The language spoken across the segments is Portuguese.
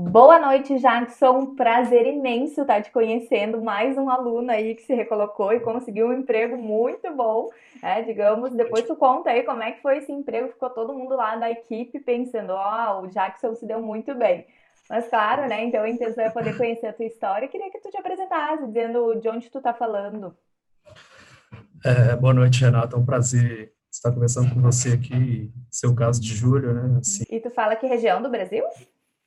Boa noite, Jackson. Prazer imenso estar te conhecendo. Mais um aluno aí que se recolocou e conseguiu um emprego muito bom, digamos. Depois tu conta aí como é que foi esse emprego. Ficou todo mundo lá da equipe pensando, ó, o Jackson se deu muito bem. Mas claro, né? Então a intenção é poder conhecer a tua história. Eu queria que tu te apresentasse, dizendo de onde tu tá falando. Boa noite, Renata. É um prazer estar conversando com você aqui, seu caso de Júlio, né? Assim, E tu fala que região do Brasil?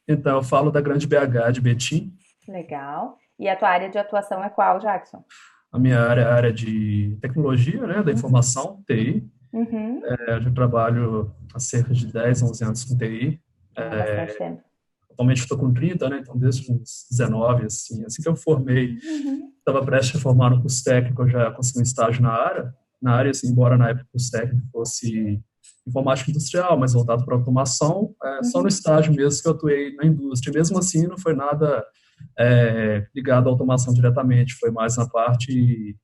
então, eu falo da Grande BH, de Betim. Legal. E a tua área de atuação é qual, Jackson? A minha área é a área de tecnologia, né? Da Uhum. informação, TI. Uhum. Eu já trabalho há cerca de 10, 11 anos com TI. Ah, bastante tempo. Atualmente estou com 30, né? Então, desde uns 19, assim que eu formei, Uhum. estava prestes a formar no curso técnico, eu já consegui um estágio na área, assim, embora na época o curso técnico fosse informática industrial, mas voltado para automação, só no Uhum. estágio mesmo que eu atuei na indústria. Mesmo assim, não foi nada ligado à automação diretamente, foi mais na parte de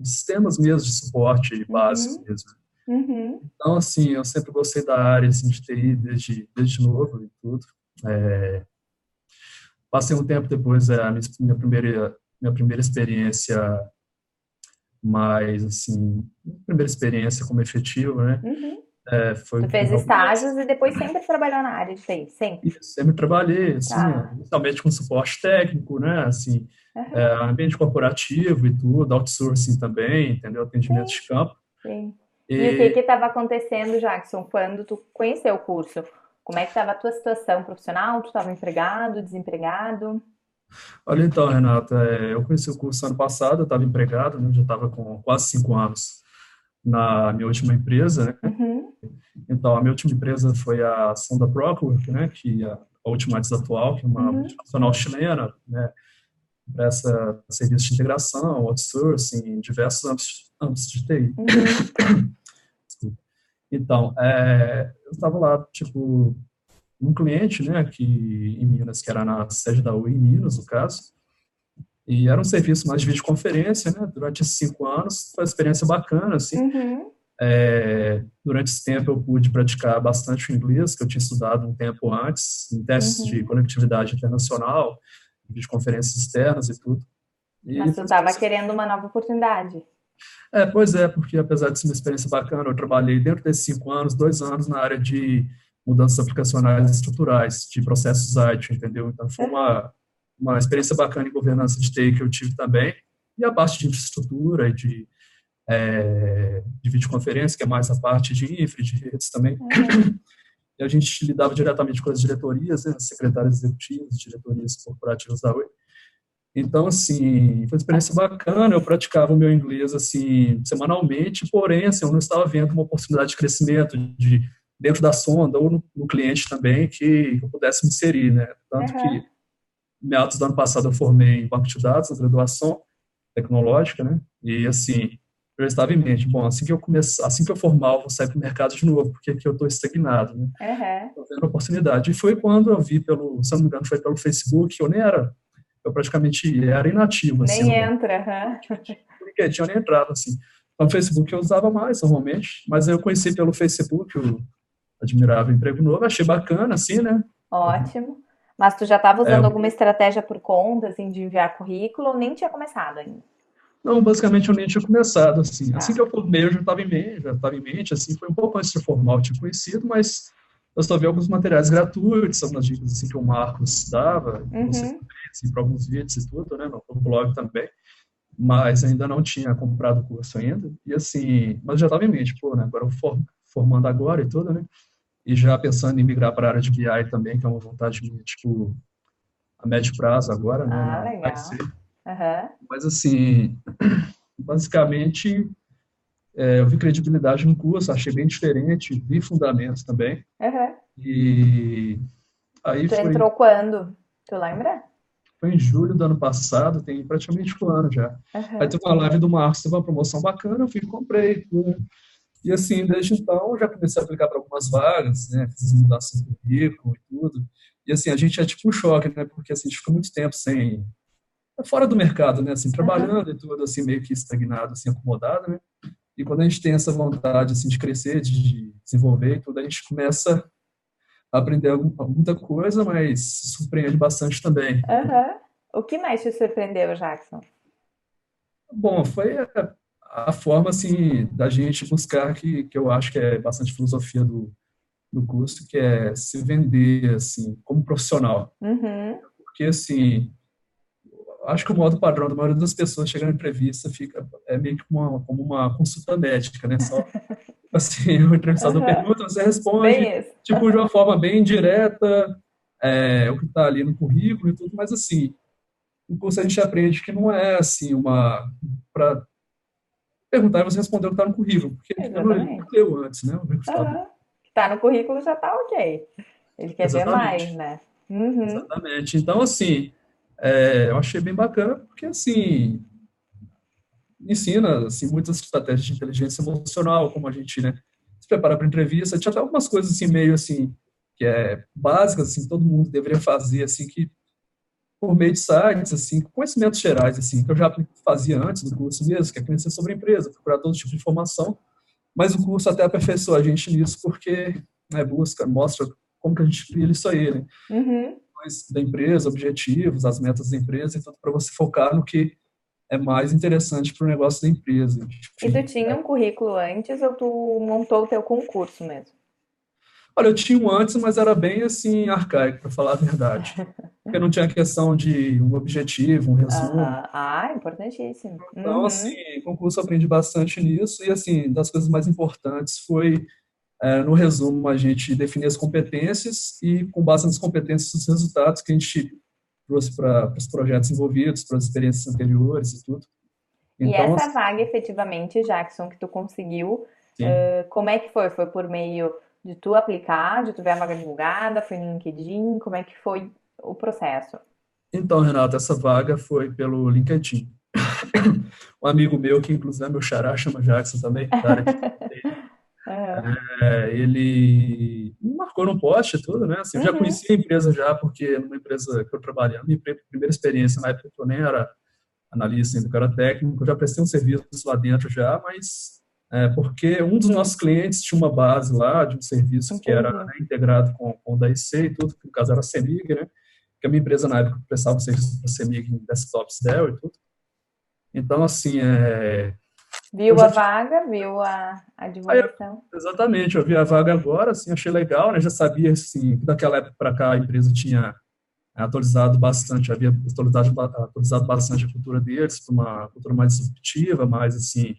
sistemas mesmo, de suporte básicos Uhum. mesmo. Uhum. Então, assim, eu sempre gostei da área assim, de TI desde novo e tudo. Passei um tempo depois, minha primeira experiência mais, assim, primeira experiência como efetivo, né? Uhum. Foi Tu com fez helpdesk. estágios e depois sempre trabalhou na área de TI, sempre. E sempre trabalhei, assim, Tá. inicialmente com suporte técnico, né? Assim, Uhum. ambiente corporativo e tudo, outsourcing também, entendeu? Atendimento Sim, de campo. sim. E o que que E, estava acontecendo, Jackson, quando tu conheceu o curso? Como é que estava a tua situação profissional? Tu estava empregado, desempregado? olha então, Renata, eu conheci o curso ano passado, eu estava empregado, né? Já estava com quase 5 anos na minha última empresa, né? Uhum. Então, a minha última empresa foi a Sonda Procure, né? Que é a última antes da atual, que é uma Uhum. multinacional chilena, né? Presta serviço de integração, outsourcing, em diversos âmbitos de TI. Uhum. Então, eu estava lá, tipo, um cliente, né, aqui em Minas, que era na sede da UI em Minas, no caso, e era um serviço mais de videoconferência, né, durante esses 5 anos, foi uma experiência bacana, assim. Uhum. Durante esse tempo eu pude praticar bastante o inglês, que eu tinha estudado um tempo antes, em testes de Uhum. conectividade internacional, videoconferências externas e tudo. E Mas tu foi uma estava experiência. querendo uma nova oportunidade. Pois é, porque apesar de ser uma experiência bacana, eu trabalhei dentro desses 5 anos, 2 anos na área de mudanças aplicacionais estruturais, de processos IT, entendeu? Então foi Uhum. uma experiência bacana em governança de TI que eu tive também, e a parte de infraestrutura e de videoconferência, que é mais a parte de infra, e de redes também. Uhum. E a gente lidava diretamente com as diretorias, né, as secretárias executivas, diretorias corporativas da UE. Então, assim, foi uma experiência bacana. Eu praticava o meu inglês, assim, semanalmente, porém, assim, eu não estava vendo uma oportunidade de crescimento dentro da sonda ou no cliente também que eu pudesse me inserir, né? Tanto Uhum. que, meados do ano passado, eu formei em banco de dados, na graduação tecnológica, né? E, assim, eu já estava em mente, bom, assim que eu formar, eu vou sair para o mercado de novo, porque aqui eu estou estagnado, né? Uhum. Estou vendo oportunidade. E foi quando eu vi se não me engano, foi pelo Facebook, eu praticamente era inativo, assim, Nem no entra. Uhum. LinkedIn, eu nem entrava, assim. No Facebook eu usava mais, normalmente, mas aí eu conheci pelo Facebook, o Admirável Emprego Novo, achei bacana, assim, né? Ótimo. Mas tu já estava É, usando alguma estratégia por conta, assim, de enviar currículo ou nem tinha começado ainda? não, basicamente eu nem tinha começado, assim. Assim que Tá. eu formei, eu já estava em mente, assim, foi um pouco antes de formar, eu tinha conhecido, mas eu só vi alguns materiais gratuitos, algumas dicas, assim, que o Marcos dava, e vocês Uhum. também, assim, para alguns vídeos e tudo, né, no blog também, mas ainda não tinha comprado o curso ainda, e assim, mas já estava em mente, pô, né, agora eu formando agora e tudo, né, e já pensando em migrar para a área de BI também, que é uma vontade minha, tipo, a médio prazo agora, né, Ah, na IC. legal. Aham. Mas, assim, basicamente, eu vi credibilidade no curso, achei bem diferente, vi fundamentos também, Aham. e aí Tu foi, entrou quando? Tu lembra? foi em julho do ano passado, tem praticamente um ano já. Aí Aham. teve uma live do Marcos, teve uma promoção bacana, eu fui e comprei, tudo. E assim, desde então, eu já comecei a aplicar para algumas vagas, né? Fiz as mudanças do currículo e tudo. E assim, a gente é tipo um choque, né? Porque assim, a gente fica muito tempo sem. Fora do mercado, né? Assim, Aham. trabalhando e tudo, assim, meio que estagnado, assim, acomodado, né? E quando a gente tem essa vontade, assim, de crescer, de desenvolver e tudo, a gente começa aprender muita coisa, mas surpreende bastante também. Aham. O que mais te surpreendeu, Jackson? Bom, foi a forma, assim, da gente buscar, que eu acho que é bastante filosofia do curso, que é se vender, assim, como profissional. Uhum. Porque, assim, acho que o modo padrão da maioria das pessoas chegando em entrevista meio que como uma consulta médica, né? Só, assim, o entrevistador Aham. pergunta, você responde, Bem isso. tipo, de uma forma bem direta, o que está ali no currículo e tudo, mas, assim, no curso a gente aprende que não é, assim, para perguntar e você responder o que está no currículo, porque ele não Exatamente. leu antes, né? O entrevistador. Aham. Tá no currículo já tá ok. Ele quer ver mais, Exatamente. né? Uhum. Exatamente. Então, assim, eu achei bem bacana, porque, assim, ensina assim, muitas estratégias de inteligência emocional, como a gente, né, se prepara para entrevista. Tinha até algumas coisas assim, meio assim, que básicas, assim, todo mundo deveria fazer, assim, que por meio de sites, assim, conhecimentos gerais, assim, que eu já fazia antes do curso mesmo, que é conhecer sobre a empresa, procurar todo tipo de informação, mas o curso até aperfeiçoa a gente nisso, porque mostra como que a gente cria isso aí, né? Uhum. Da empresa, objetivos, as metas da empresa, e tudo para você focar no que é mais interessante para o negócio da empresa. E tu Enfim, tinha um currículo antes ou tu montou o teu concurso mesmo? olha, eu tinha um antes, mas era bem assim arcaico, para falar a verdade. Porque não tinha questão de um objetivo, um resumo. Aham. Ah, importantíssimo. Então, assim, Uhum. concurso eu aprendi bastante nisso e, assim, das coisas mais importantes foi, no resumo, a gente definir as competências e, com base nas competências, os resultados que a gente trouxe para os projetos envolvidos, para as experiências anteriores e tudo. E Então, essa assim, vaga, efetivamente, Jackson, que tu conseguiu, sim. como é que foi? Foi por meio de tu aplicar, de tu ver a vaga divulgada, foi no LinkedIn? Como é que foi o processo? Então, Renato, essa vaga foi pelo LinkedIn. Um amigo meu, que inclusive é meu xará, chama Jackson também, da área de Aham. ele me marcou no post e tudo, né? Assim, eu já Uhum. conhecia a empresa já, porque numa empresa que eu trabalhei, a minha primeira experiência na época que eu nem era analista, ainda que eu era técnico, eu já prestei um serviço lá dentro já, mas porque um dos nossos clientes tinha uma base lá de um serviço que era, Entendi. né, integrado com o da IC e tudo, que no caso era a CEMIG, né? Que a minha empresa na época prestava um serviço para a CEMIG em desktops Dell e tudo. Então, assim, eu Viu a já vaga, viu a Aí, divulgação? exatamente, eu vi a vaga agora, assim, achei legal, né? Já sabia, assim, que daquela época para cá a empresa tinha atualizado bastante, havia atualizado bastante a cultura deles para uma cultura mais disruptiva, mais, assim,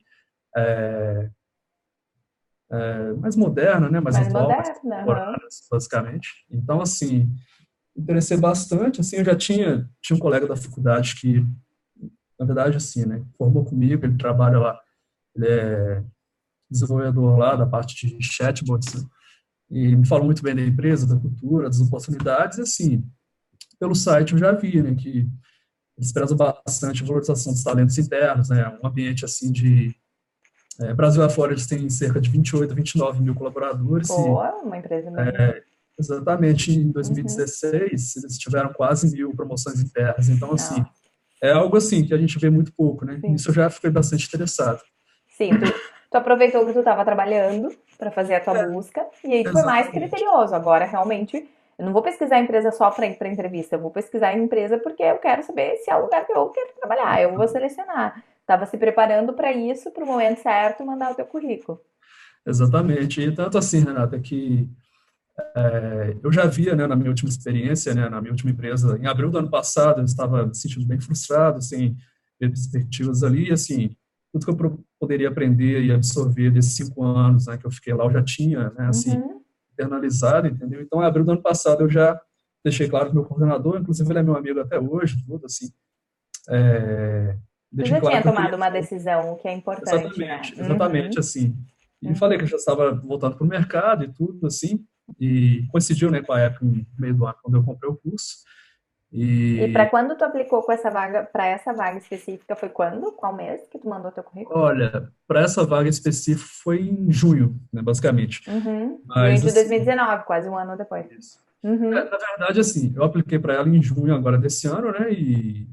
mais moderna, né? Mais Mais atual, mais moderna, contemporânea, aham. basicamente. Então, assim, interessei bastante, assim, eu já tinha um colega da faculdade que, na verdade, assim, né? Formou comigo, ele trabalha lá, ele é desenvolvedor lá da parte de chatbots, né? E me falou muito bem da empresa, da cultura, das oportunidades, e assim, pelo site eu já vi, né, que eles prezam bastante a valorização dos talentos internos, né, um ambiente assim Brasil afora eles têm cerca de 28 a 29 mil colaboradores Pô, e uma empresa bem. exatamente em Uhum. 2016 eles tiveram quase 1.000 promoções internas, então assim, Nossa, é algo assim que a gente vê muito pouco, né, sim. nisso eu já fiquei bastante interessado. Sim, tu aproveitou que tu estava trabalhando para fazer a tua busca e aí tu foi mais Exatamente, criterioso. Agora, realmente, eu não vou pesquisar a empresa só para ir para entrevista, eu vou pesquisar a empresa porque eu quero saber se é o lugar que eu quero trabalhar. Eu vou selecionar. Tava se preparando para isso, para o momento certo, mandar o teu currículo. exatamente, e tanto assim, Renata, que eu já via, né, na minha última experiência, né, na minha última empresa, em abril do ano passado, eu estava me sentindo bem frustrado, sem ver perspectivas ali, e, assim, tudo que eu poderia aprender e absorver desses 5 anos, né, que eu fiquei lá, eu já tinha, né, assim, Uhum. internalizado, entendeu? Então, em abril do ano passado, eu já deixei claro para o meu coordenador, inclusive ele é meu amigo até hoje, tudo, assim, Tu deixei já claro tinha que eu queria tomado uma decisão, o que é importante, né? exatamente, exatamente, Uhum. assim. E falei Uhum. que eu já estava voltando para o mercado e tudo, assim, e coincidiu, né, com a época, no meio do ano, quando eu comprei o curso. E para E, quando tu aplicou com essa vaga, para essa vaga específica, foi quando? Qual mês que tu mandou teu currículo? olha, para essa vaga específica foi em junho, né, basicamente. Uhum. Junho Mas, de assim, 2019, quase um ano depois. isso. Uhum. Na verdade, assim, eu apliquei para ela em junho agora desse ano, né, e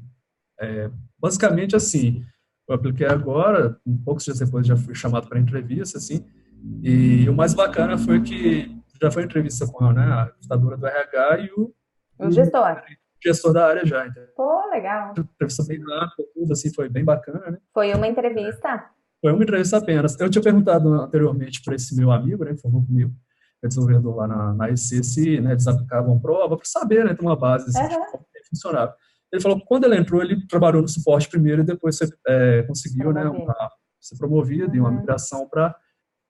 basicamente, assim, eu apliquei poucos dias depois já fui chamado para entrevista, assim, e o mais bacana foi que já foi entrevista com, né, a recrutadora do RH e O o gestor. gestor da área já, entendeu? Pô, legal. Entrevista bem rápida, tudo assim, foi bem bacana, né? Foi uma entrevista? Foi uma entrevista apenas. Eu tinha perguntado anteriormente para esse meu amigo, né, que formou comigo, é desenvolvedor lá na EC, se, né, eles aplicavam prova para saber, né, ter uma base assim, de Aham. como que funcionava. Ele falou que quando ele entrou, ele trabalhou no suporte primeiro e depois conseguiu, né, Promovido. ser promovido e uma Uhum. migração para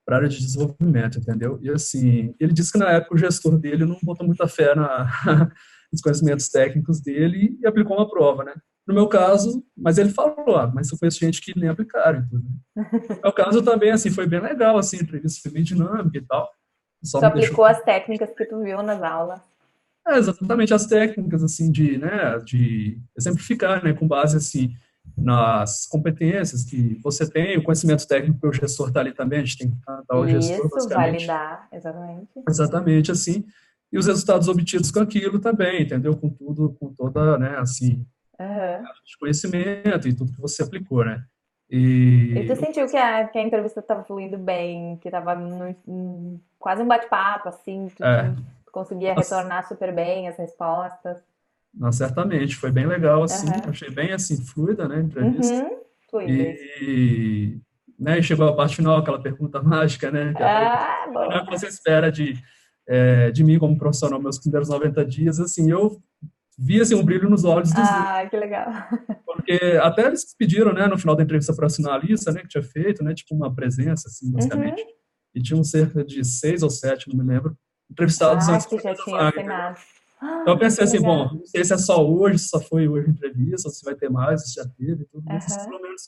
a área de desenvolvimento, entendeu? E assim, ele disse que na época o gestor dele não botou muita fé nos conhecimentos técnicos dele e aplicou uma prova, né? No meu caso, mas ele falou, mas eu conheço gente que nem aplicaram e tudo. No meu caso também, assim, foi bem legal, assim, a entrevista foi bem dinâmica e tal. Só Tu me deixou. aplicou as técnicas que tu viu nas aulas. Exatamente as técnicas, assim, de exemplificar, né, com base, assim, nas competências que você tem, o conhecimento técnico que o gestor está ali também, a gente tem que cantar o gestor, Isso, basicamente. validar, exatamente. Exatamente, assim, e os resultados obtidos com aquilo também, entendeu? Com tudo, com toda, né, assim, Aham. de conhecimento e tudo que você aplicou, né? E tu E, sentiu que a entrevista estava fluindo bem, que estava quase um bate-papo, assim, é, tu conseguia nossa, retornar super bem as respostas. nossa, certamente, foi bem legal, assim, Aham. achei bem, assim, fluida, né, a entrevista. Uhum. Fluido isso. E, né, chegou a parte final, aquela pergunta mágica, né, que é a pergunta, Ah, né, boa. o que você espera de mim como profissional meus primeiros 90 dias, assim, eu vi, assim, um brilho nos olhos dos dois, Ah, que legal. porque até eles pediram, né, no final da entrevista para assinar a lista, né, que tinha feito, né, tipo uma presença, assim, Uhum. basicamente, e tinham cerca de 6 ou 7, não me lembro, entrevistados Ah, antes que da já primeira tinha vaga, entendeu? assinado. Então eu Ah, pensei que assim, legal. bom, não sei se é só hoje, se só foi hoje a entrevista, ou se vai ter mais, se já teve e tudo, mas assim, Aham. pelo menos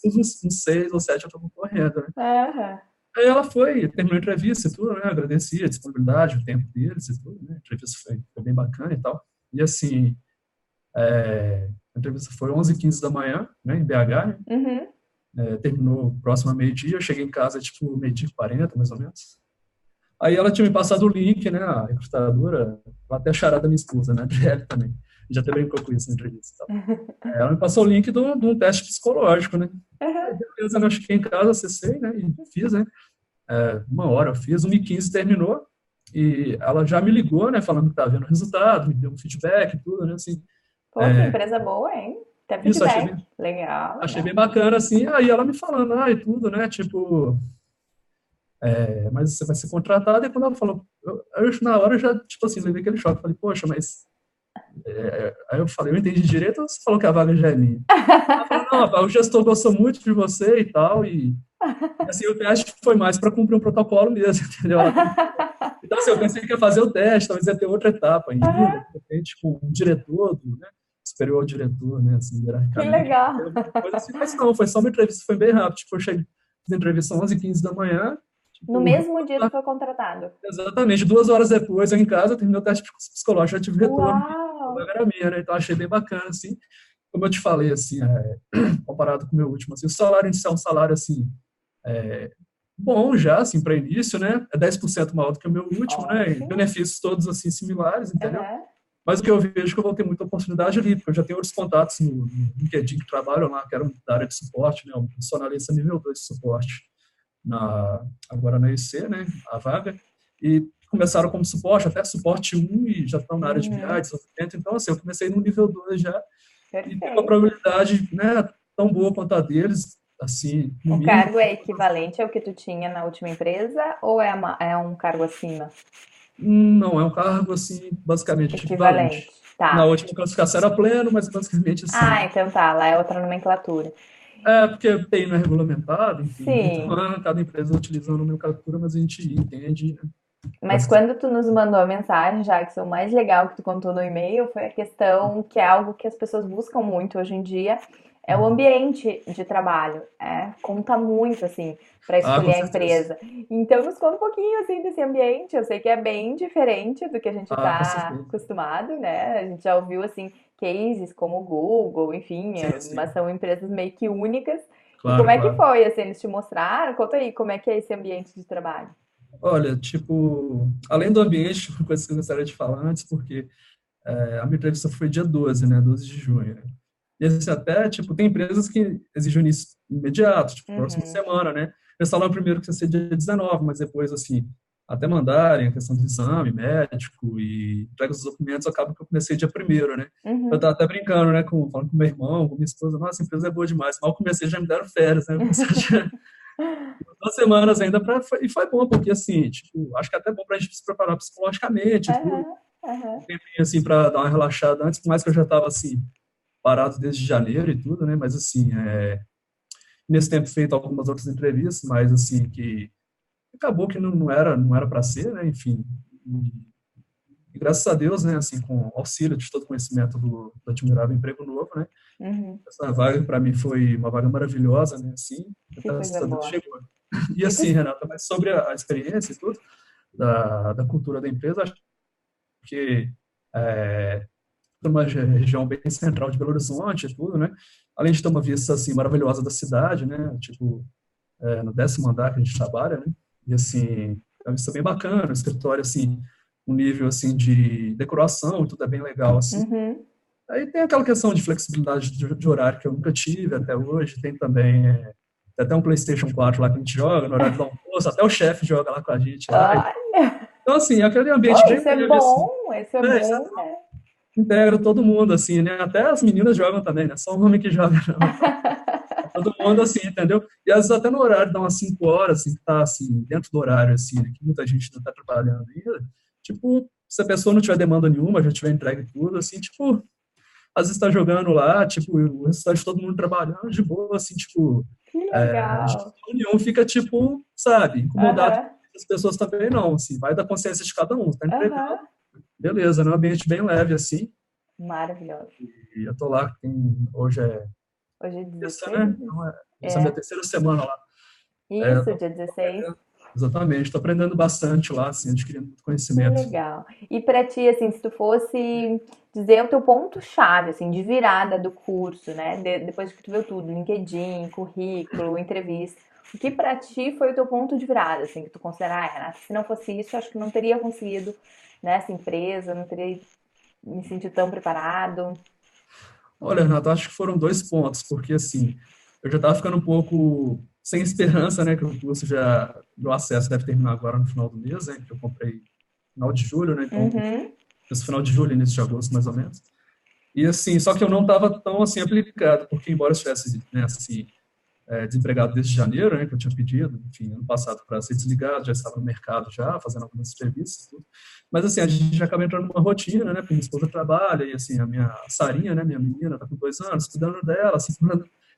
uns 6 ou 7 eu estou correndo, né? Aham. Aí ela foi, terminou a entrevista e tudo, né? Agradeci a disponibilidade, o tempo deles e tudo, né? A entrevista foi bem bacana e tal. E assim, a entrevista foi 11h15 da manhã, né, em BH, né? Uhum. Terminou próximo a meio-dia, eu cheguei em casa tipo meio-dia e 40, mais ou menos. Aí ela tinha me passado o link, né, a recrutadora, ela até charada minha esposa, né, a Adriele também. Já até brincou com isso na entrevista e tal. Ela me passou o link de um teste psicológico, né. Aham. Aí, beleza, né, eu cheguei em casa, acessei, né, e fiz, né. 1 hora eu fiz, 1h15 terminou, e ela já me ligou, né, falando que estava vendo o resultado, me deu um feedback e tudo, né, assim. Pô, que empresa boa, hein? Até Isso, feedback. Legal, achei legal. bem bacana, assim. Aí ela me falando, e tudo, né, tipo, mas você vai ser contratado, e quando ela falou, na hora eu já, tipo assim, levei aquele choque, falei, poxa, mas aí eu falei, eu entendi direito, ou você falou que a vaga já é minha? Ela falou, não, rapaz, o gestor gostou muito de você e tal, e assim, o teste foi mais para cumprir um protocolo mesmo, entendeu? Então, assim, eu pensei que ia fazer o teste, talvez ia ter outra etapa ainda, Aham. de repente, com um diretor, né, superior ao diretor, né, assim, Que hierarquicamente, legal. coisa assim, mas não, foi só uma entrevista, foi bem rápido, tipo, eu cheguei, fiz a entrevista às 11h15 da manhã, No tipo, mesmo dia tu foi contratado. exatamente, 2 horas depois, eu em casa, terminei o teste psicológico, já tive retorno, Uau! a vaga era minha, né, então achei bem bacana, assim, como eu te falei, assim, comparado com o meu último, assim, o salário inicial é um salário, assim, bom já, assim, para início, né, é 10% maior do que o meu último, né, e Ótimo. benefícios todos, assim, similares, entendeu? Aham. Mas o que eu vejo é que eu vou ter muita oportunidade ali, porque eu já tenho outros contatos no LinkedIn que trabalham lá, que eram da área de suporte, né, um profissionalista nível 2 de suporte, agora na EC, né, a vaga, e começaram como suporte, até suporte 1 e já estão na área de BI, Uhum. desenvolvimento, então assim, eu comecei no nível 2 já, e tenho uma Perfeito. probabilidade, né, tão boa quanto a deles, assim, no O mínimo. cargo é equivalente ao que tu tinha na última empresa ou é um cargo acima? Não, é um cargo, assim, basicamente Equivalente. equivalente. Na Tá. última classificação era pleno, mas basicamente, Ah, assim, então tá. Lá é outra nomenclatura. porque TI não é regulamentado, enfim, então Sim. cada empresa utiliza uma nomenclatura, mas a gente entende, né, Mas basicamente. quando tu nos mandou a mensagem, já que o mais legal que tu contou no e-mail foi a questão que é algo que as pessoas buscam muito hoje em dia, é o ambiente de trabalho. Conta muito, assim, para Ah, com escolher a certeza. empresa. Então, nos conta um pouquinho, assim, desse ambiente. Eu sei que é bem diferente do que a gente Ah, com está certeza. acostumado, né? A gente já ouviu, assim, cases como o Google, enfim, Sim, mas sim. são empresas meio que únicas. E como Claro, é que claro. foi, assim, eles te mostraram? Conta aí, como é que é esse ambiente de trabalho? Olha, tipo, além do ambiente, uma coisa que eu gostaria de falar antes, porque a minha entrevista foi dia 12, né, 12 de junho, né? E assim, até, tipo, tem empresas que exigem isso imediato, tipo, próxima Uhum. semana, né? Eles falaram primeiro que ia ser dia 19, mas depois, assim, até mandarem a questão do exame médico e entrega os documentos, acaba que eu comecei dia primeiro, né? Eu Uhum. estava até brincando, né, falando com meu irmão, com minha esposa, nossa, a empresa é boa demais. Mal comecei, já me deram férias, né? Eu comecei já 2 semanas ainda, e foi bom, porque assim, tipo, acho que é até bom para a gente se preparar psicologicamente e tudo, Aham, aham. um tempinho assim para dar uma relaxada antes, por mais que eu já estava assim, parado desde janeiro e tudo, né? Mas assim, nesse tempo feito algumas outras entrevistas, mas assim, que acabou que não era para ser, né? Enfim, e graças a Deus, né? Assim, com o auxílio de todo o conhecimento do Admirável Emprego Novo, né? Uhum. Essa vaga para mim foi uma vaga maravilhosa, né? Assim, Que coisa graças a Deus boa. chegou. E E tu... assim, Renata, mas sobre a experiência e tudo da cultura da empresa, acho que é, uma região bem central de Belo Horizonte e tudo, né? Além de ter uma vista assim maravilhosa da cidade, né? Tipo, no 10º andar que a gente trabalha, né? E assim, é uma vista bem bacana, o escritório assim, um nível assim de decoração e tudo é bem legal assim. Uhum. Aí tem aquela questão de flexibilidade de horário que eu nunca tive até hoje, tem também tem até um PlayStation 4 lá que a gente joga no horário do almoço, até o chefe joga lá com a gente lá. Olha, Então, assim, é aquele pô, ambiente bem isso é leve, assim, bom, isso é né? bom, né? Integra todo mundo, assim, né? Até as meninas jogam também, né? Só o homem que joga, não. Todo mundo, assim, entendeu? E às vezes até no horário, dá umas 5 horas, assim, que tá, assim, dentro do horário, assim, né? Que muita gente não tá trabalhando ainda. Tipo, se a pessoa não tiver demanda nenhuma, já tiver entregue tudo, assim, tipo, às vezes tá jogando lá, tipo, o restante todo mundo trabalhando de boa, assim, tipo, Que a gente legal. nenhum fica, tipo, sabe, incomodado. Aham, As pessoas também não, assim, vai da consciência de cada um, tá entregando, aham. beleza, né? Um ambiente bem leve, assim, Maravilhoso. e eu tô lá, hoje é Hoje é terça, 16? né? Então, essa é a minha É, terceira semana lá. Eu isso, tô dia 16. aprendendo, exatamente, estou aprendendo bastante lá, assim, adquirindo muito Que conhecimento. legal. E para ti, assim, se tu fosse dizer o teu ponto-chave, assim, de virada do curso, né? Depois que tu viu tudo, LinkedIn, currículo, entrevista, o que para ti foi o teu ponto de virada, assim, que tu considera, ah, Renata, se não fosse isso, eu acho que não teria conseguido nessa empresa, não teria me sentido tão preparado. Olha, Renato, acho que foram 2 pontos, porque, assim, eu já estava ficando um pouco sem esperança, né, que o curso do acesso deve terminar agora no final do mês, né, que eu comprei no final de julho, né, então, Uhum, esse final de julho, início de agosto, mais ou menos. E, assim, só que eu não estava tão, assim, aplicado, porque, embora eu estivesse, né, assim, desempregado desde janeiro, né, que eu tinha pedido, enfim, ano passado para ser desligado, já estava no mercado já, fazendo algumas entrevistas, tudo. Mas assim, a gente já acaba entrando numa rotina, né, porque minha esposa trabalha e assim, a minha Sarinha, né, minha menina, está com 2 anos, cuidando dela, assim,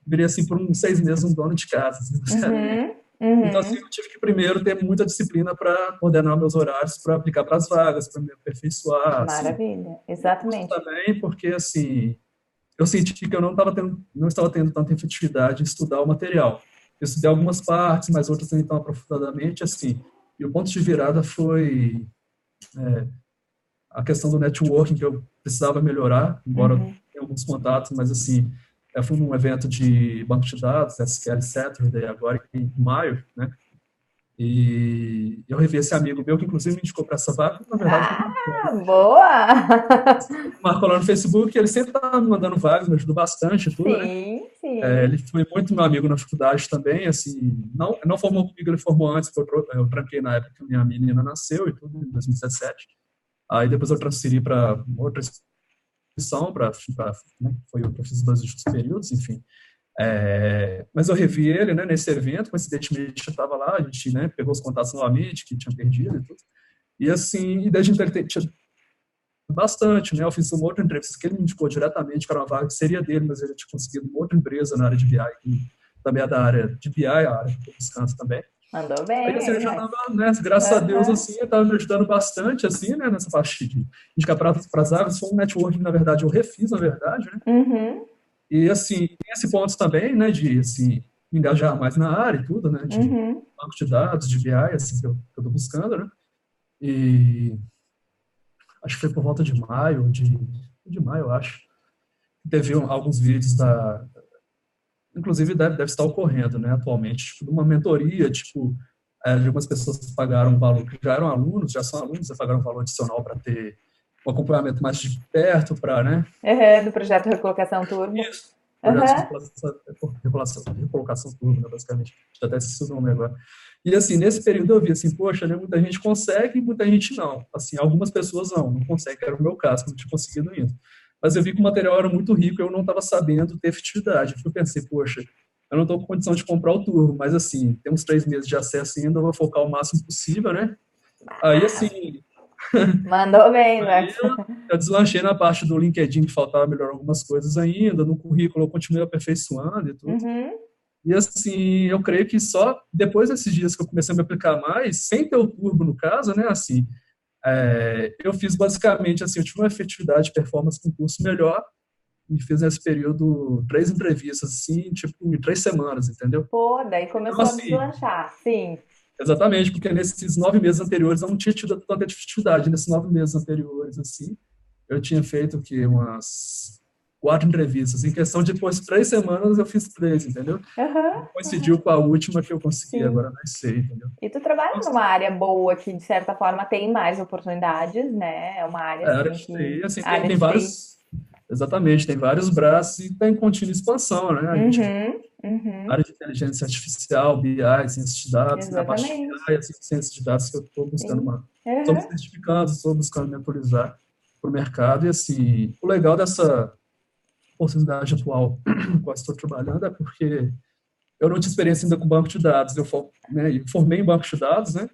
virei assim por uns 6 meses um dono de casa, assim, basicamente. uhum, Então assim, uhum. eu tive que primeiro ter muita disciplina para coordenar meus horários, para aplicar para as vagas, para me aperfeiçoar, assim. Maravilha, E o curso exatamente. também, porque assim, eu senti que eu não estava tendo tanta efetividade em estudar o material. Eu estudei algumas partes, mas outras nem tão aprofundadamente, assim. E o ponto de virada foi a questão do networking, que eu precisava melhorar, embora eu Uhum. tenha alguns contatos, mas, assim, eu fui num evento de banco de dados, SQL Saturday, agora em maio, né? E eu revi esse amigo meu, que inclusive me indicou para essa vaga, na verdade, foi Ah, boa! marcou lá no Facebook, ele sempre tá me mandando vagas, me ajudou bastante e tudo, né? Sim, sim. Ele foi muito meu amigo na faculdade também, assim, não formou comigo, ele formou antes, porque eu tranquei na época que minha menina nasceu e tudo, em 2017. Aí depois eu transferi para outra instituição, né, foi o que eu fiz os 2 últimos períodos, enfim. Mas eu revi ele, né, nesse evento, coincidentemente eu estava lá, a gente, né, pegou os contatos novamente, que tinha perdido e tudo. E assim, e desde então ele tinha bastante, né? Eu fiz uma outra entrevista que ele me indicou diretamente, que era uma vaga que seria dele, mas ele tinha conseguido uma outra empresa na área de BI, que também é da área de BI, a área que eu estou buscando também. Mandou Aí, bem assim, eu aí, já mas. estava, né, graças a Deus, Aham. assim, eu estava me ajudando bastante, assim, né, nessa parte de indicar para as áreas. Foi um networking, na verdade, eu refiz, na verdade, né? Uhum, E, assim, tem esse ponto também, né, de, assim, me engajar mais na área e tudo, né, de uhum. banco de dados, de BI, assim, que eu estou buscando, né? E acho que foi por volta de maio, eu acho. Teve alguns vídeos inclusive deve estar ocorrendo, né, atualmente, tipo, uma mentoria, tipo, de algumas pessoas que pagaram um valor, que já eram alunos, já são alunos, já pagaram um valor adicional para ter um acompanhamento mais de perto, para, né, Aham, do projeto Recolocação Turbo. isso, projetos de Aham. recolocação turbo, né, basicamente, já até esqueci o nome agora. E assim, nesse período eu vi assim, poxa, né, muita gente consegue e muita gente não. Assim, algumas pessoas não conseguem, era o meu caso, que eu não tinha conseguido ainda. Mas eu vi que o material era muito rico e eu não estava sabendo ter efetividade. Eu pensei, poxa, eu não estou com condição de comprar o turbo, mas assim, tem uns 3 meses de acesso ainda, eu vou focar o máximo possível, né? Aí, Ah, assim, mandou bem, aí Max. eu deslanchei na parte do LinkedIn, que faltava melhorar algumas coisas ainda, no currículo eu continuei aperfeiçoando e tudo. Uhum. E assim, eu creio que só depois desses dias que eu comecei a me aplicar mais, sem ter o turbo no caso, né, assim, eu fiz basicamente assim, eu tive uma efetividade de performance com um curso melhor e fiz nesse período 3 entrevistas, assim, tipo, em 3 semanas, entendeu? Pô, daí Então, começou a assim, deslanchar. Sim. exatamente, porque nesses 9 meses anteriores eu não tinha tido tanta efetividade. Nesses 9 meses anteriores, assim, eu tinha feito o quê? Umas 4 entrevistas. Em questão de depois de 3 semanas, eu fiz 3, entendeu? Aham, Coincidiu com a última que eu consegui, sim. agora não sei, entendeu? E tu trabalha Nossa, numa área boa que, de certa forma, tem mais oportunidades, né? É uma área, a área assim, de que... TI, assim, tem, Área tem de TI. vários, exatamente, tem vários braços e está em contínua expansão, né? A gente vê Uhum, a uhum. área de inteligência artificial, BI, ciência de dados, né? A parte de Exatamente. BI, assim, ciência de dados que eu estou buscando Sim. uma, estou me Aham. certificando, estou buscando me atualizar para o mercado e, assim, o legal dessa oportunidade atual com a qual estou trabalhando é porque eu não tinha experiência ainda com banco de dados, eu formei em banco de dados, né?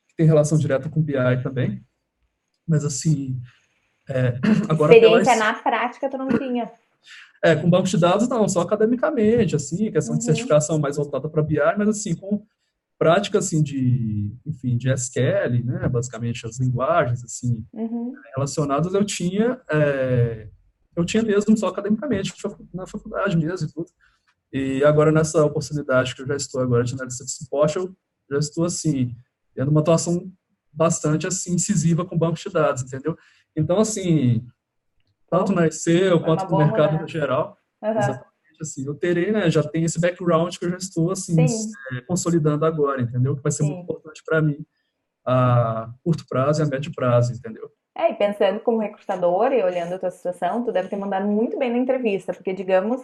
Que tem relação direta com BI também, mas assim, agora Experiência pelas na prática tu não tinha. com banco de dados não, só academicamente, assim, questão de Uhum, certificação mais voltada para BI, mas assim, com prática assim de, enfim, de SQL, né, basicamente as linguagens assim uhum. relacionadas eu tinha mesmo só academicamente na faculdade mesmo e tudo. E agora nessa oportunidade que eu já estou agora de analista de suporte, eu já estou assim tendo uma atuação bastante assim incisiva com banco de dados, entendeu? Então assim, tanto Pô, na Excel foi uma quanto no boa mercado no mudança. geral, Aham. exatamente assim, eu terei, né, já tenho esse background que eu já estou assim Sim, consolidando agora, entendeu? Que vai ser muito sim. importante para mim a curto prazo e a médio prazo, entendeu? É, e pensando como recrutador e olhando a tua situação, tu deve ter mandado muito bem na entrevista, porque digamos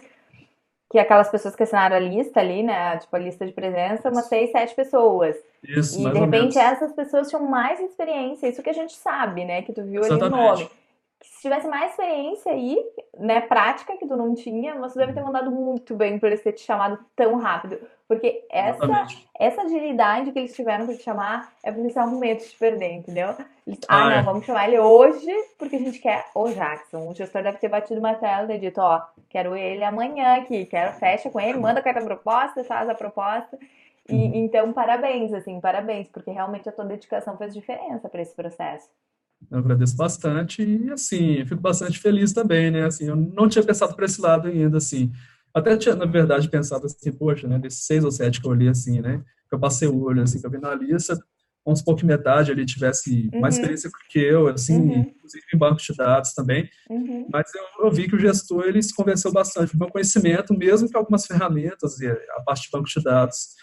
que aquelas pessoas que assinaram a lista ali, né, tipo a lista de presença, umas Isso, 6, 7 pessoas. isso, E de mais ou repente menos. essas pessoas tinham mais experiência, isso que a gente sabe, né, que tu viu ali o nome. Exatamente. Que se tivesse mais experiência aí, né, prática que tu não tinha, você deve ter mandado muito bem por eles ter te chamado tão rápido. Porque Exatamente. essa agilidade que eles tiveram para te chamar é porque eles estavam com medo de te perder, entendeu? Eles, Ah, não, é. vamos chamar ele hoje porque a gente quer o Jackson. O gestor deve ter batido uma tela e dito, ó, quero ele amanhã aqui, quero fecha com ele, manda a carta proposta, faz a proposta. E Uhum. então, parabéns, assim, parabéns, porque realmente a tua dedicação fez diferença para esse processo. Eu agradeço bastante e, assim, eu fico bastante feliz também, né? Assim, eu não tinha pensado por esse lado ainda, assim. Até tinha, na verdade, pensado assim, poxa, né? Desses 6 ou 7 que eu olhei, assim, né? Que eu passei o olho, assim, que eu vi na lista, vamos supor que metade ali tivesse mais Uhum, experiência que eu, assim, uhum, inclusive em bancos de dados também. uhum. Mas eu vi que o gestor, ele se convenceu bastante do meu conhecimento, mesmo que algumas ferramentas, e a parte de banco de dados,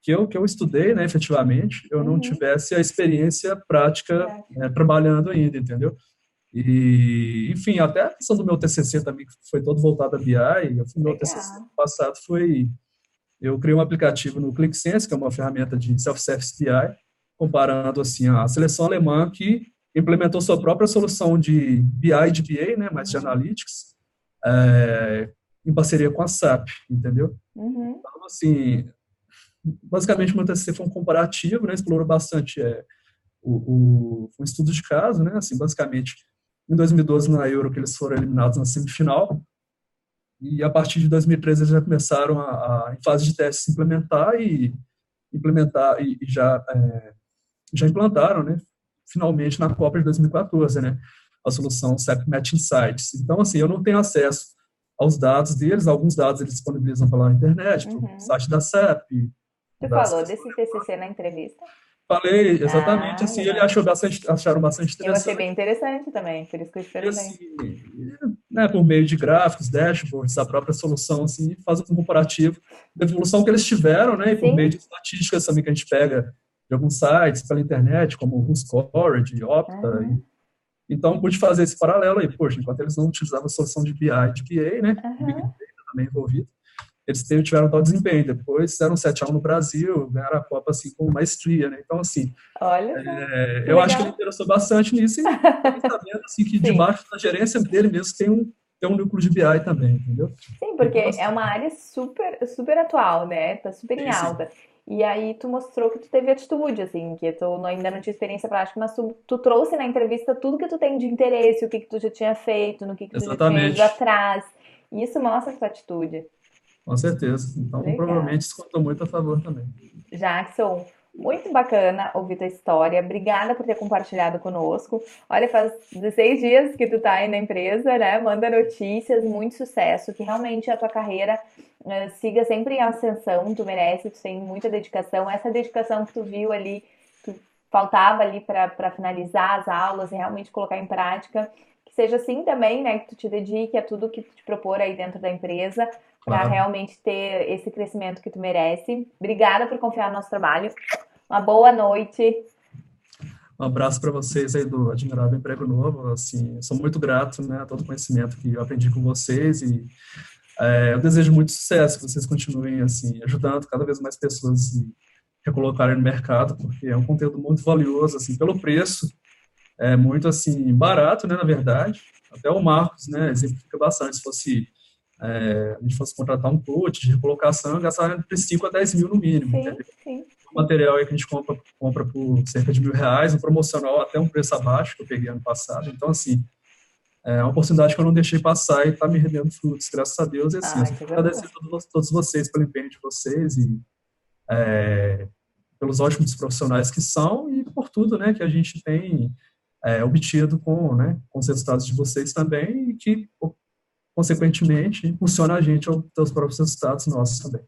que eu estudei, né, efetivamente, eu não Uhum. tivesse a experiência prática, Prática. né, trabalhando ainda, entendeu? E, enfim, até a questão do meu TCC também, que foi todo voltado a BI, o meu TCC Legal. passado eu criei um aplicativo no ClickSense, que é uma ferramenta de self-service BI, comparando, assim, a seleção alemã que implementou sua própria solução de BI e de BA, né, mais de Uhum. Analytics, é, em parceria com a SAP, entendeu? Uhum. Então, assim, basicamente, o meu TCC foi um comparativo, né, explorou bastante um estudo de caso, né, assim, basicamente, em 2012, na Euro, que eles foram eliminados na semifinal, e a partir de 2013 eles já começaram em fase de teste, se implementar e já implantaram, né, finalmente na Copa de 2014, né, a solução SAP Match Insights. Então, assim, eu não tenho acesso aos dados deles, alguns dados eles disponibilizam pela internet, pelo Uhum. site da SAP, Tu da falou seleção. desse TCC na entrevista? Falei exatamente Ah, assim, ele legal. acharam bastante Eu achei interessante. bem interessante também, por isso que eu te E perguntei. assim, né, por meio de gráficos, dashboards, a própria solução assim, faz um comparativo da evolução que eles tiveram, né, e por meio Sim? de estatísticas também que a gente pega de alguns sites pela internet, como o Scored, Opta. Uhum. Então, pude fazer esse paralelo aí, poxa, enquanto eles não utilizavam a solução de BI, de BA, né, e Big Uhum. Data também envolvido, tiveram tal desempenho. Depois fizeram 7-1 no Brasil, ganharam a Copa assim com maestria, né? Então, assim, Olha só, que eu acho que ele legal. interessou bastante nisso e também sabendo assim, que Sim. debaixo da gerência dele mesmo tem um núcleo de BI também, entendeu? Sim, porque Então, é assim, uma área super, super atual, né? Tá super em sim, sim. alta. E aí tu mostrou que tu teve atitude, assim, que ainda não tinha experiência prática, mas tu trouxe na entrevista tudo que tu tem de interesse, o que que tu já tinha feito, no que tu já tinha ido Exatamente, atrás. E isso mostra a tua atitude. com certeza. Então, provavelmente Legal. isso contou muito a favor também. Jackson, muito bacana ouvir tua história. Obrigada por ter compartilhado conosco. Olha, faz 16 dias que tu tá aí na empresa, né? Manda notícias, muito sucesso, que realmente a tua carreira siga sempre em ascensão, tu merece, tu tem muita dedicação. Essa dedicação que tu viu ali, que faltava ali para finalizar as aulas e realmente colocar em prática, que seja assim também, né? Que tu te dedique a tudo que tu te propor aí dentro da empresa para Claro. realmente ter esse crescimento que tu merece. Obrigada por confiar no nosso trabalho. Uma boa noite. Um abraço para vocês aí do Admirável Emprego Novo. Assim, sou muito grato, né, a todo o conhecimento que eu aprendi com vocês e eu desejo muito sucesso, que vocês continuem assim ajudando cada vez mais pessoas a se recolocarem no mercado, porque é um conteúdo muito valioso, assim, pelo preço, é muito assim barato, né, na verdade. Até o Marcos, né, exemplifica bastante. Se fosse a gente fosse contratar um coach de recolocação, gastaria entre 5 a 10 mil no mínimo, Sim, entendeu? sim. O material aí que a gente compra por cerca de R$ 1.000, um promocional até um preço abaixo que eu peguei ano passado. Então, assim, é uma oportunidade que eu não deixei passar e está me rendendo frutos, graças a Deus. E assim, eu Ai, só que quero boa. agradecer a todos vocês pelo empenho de vocês e pelos ótimos profissionais que são e por tudo, né, que a gente tem obtido com os resultados de vocês também e que, consequentemente, impulsiona a gente aos teus próprios resultados nossos também.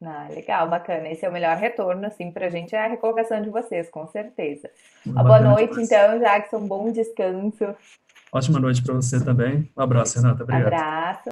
Ah, legal, bacana. Esse é o melhor retorno, assim, pra gente é a recolocação de vocês, com certeza. Uma boa Bacana noite, demais. então, Jackson. Bom descanso. Ótima noite para você também. Um abraço, Renata. Obrigado. Abraço.